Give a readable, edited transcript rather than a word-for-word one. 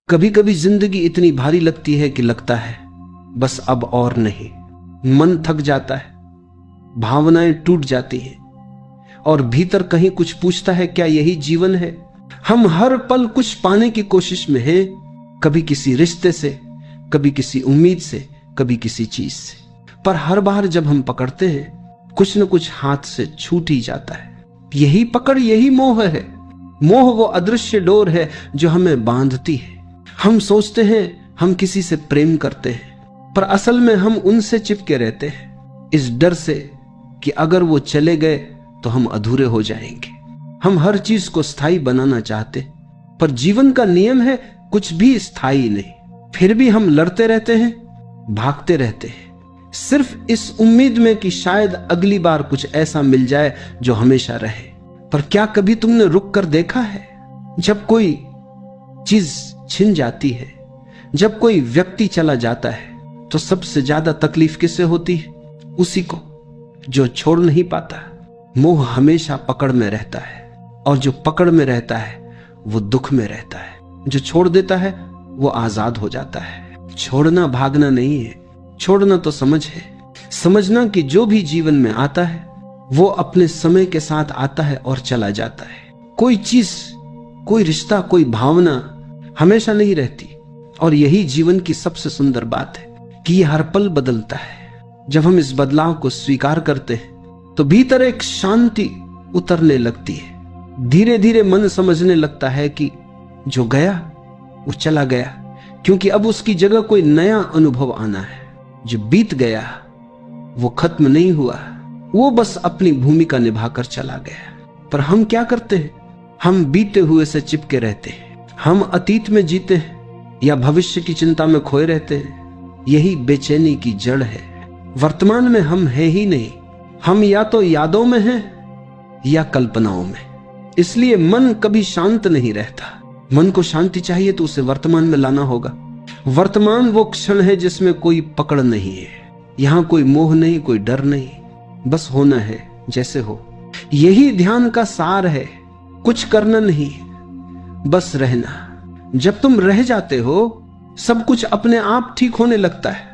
कभी कभी जिंदगी इतनी भारी लगती है कि लगता है बस अब और नहीं। मन थक जाता है, भावनाएं टूट जाती हैं और भीतर कहीं कुछ पूछता है, क्या यही जीवन है? हम हर पल कुछ पाने की कोशिश में हैं, कभी किसी रिश्ते से, कभी किसी उम्मीद से, कभी किसी चीज से। पर हर बार जब हम पकड़ते हैं, कुछ न कुछ हाथ से छूट ही जाता है। यही पकड़, यही मोह है। मोह वो अदृश्य डोर है जो हमें बांधती है। हम सोचते हैं हम किसी से प्रेम करते हैं, पर असल में हम उनसे चिपके रहते हैं, इस डर से कि अगर वो चले गए तो हम अधूरे हो जाएंगे। हम हर चीज को स्थायी बनाना चाहते, पर जीवन का नियम है कुछ भी स्थायी नहीं। फिर भी हम लड़ते रहते हैं, भागते रहते हैं, सिर्फ इस उम्मीद में कि शायद अगली बार कुछ ऐसा मिल जाए जो हमेशा रहे। पर क्या कभी तुमने रुक कर देखा है? जब कोई चीज छिन जाती है, जब कोई व्यक्ति चला जाता है, तो सबसे ज्यादा तकलीफ किससे होती है? उसी को जो छोड़ नहीं पाता। मोह हमेशा पकड़ में रहता है, और जो पकड़ में रहता है वो दुख में रहता है। जो छोड़ देता है वो आजाद हो जाता है। छोड़ना भागना नहीं है, छोड़ना तो समझ है। समझना कि जो भी जीवन में आता है वो अपने समय के साथ आता है और चला जाता है। कोई चीज, कोई रिश्ता, कोई भावना हमेशा नहीं रहती, और यही जीवन की सबसे सुंदर बात है कि यह हर पल बदलता है। जब हम इस बदलाव को स्वीकार करते हैं तो भीतर एक शांति उतरने लगती है। धीरे धीरे मन समझने लगता है कि जो गया वो चला गया, क्योंकि अब उसकी जगह कोई नया अनुभव आना है। जो बीत गया वो खत्म नहीं हुआ, वो बस अपनी भूमिका निभाकर चला गया। पर हम क्या करते हैं? हम बीते हुए से चिपके रहते हैं। हम अतीत में जीते हैं या भविष्य की चिंता में खोए रहते हैं। यही बेचैनी की जड़ है। वर्तमान में हम हैं ही नहीं। हम या तो यादों में हैं या कल्पनाओं में। इसलिए मन कभी शांत नहीं रहता। मन को शांति चाहिए तो उसे वर्तमान में लाना होगा। वर्तमान वो क्षण है जिसमें कोई पकड़ नहीं है, यहां कोई मोह नहीं, कोई डर नहीं, बस होना है जैसे हो। यही ध्यान का सार है। कुछ करना नहीं, बस रहना। जब तुम रह जाते हो, सब कुछ अपने आप ठीक होने लगता है।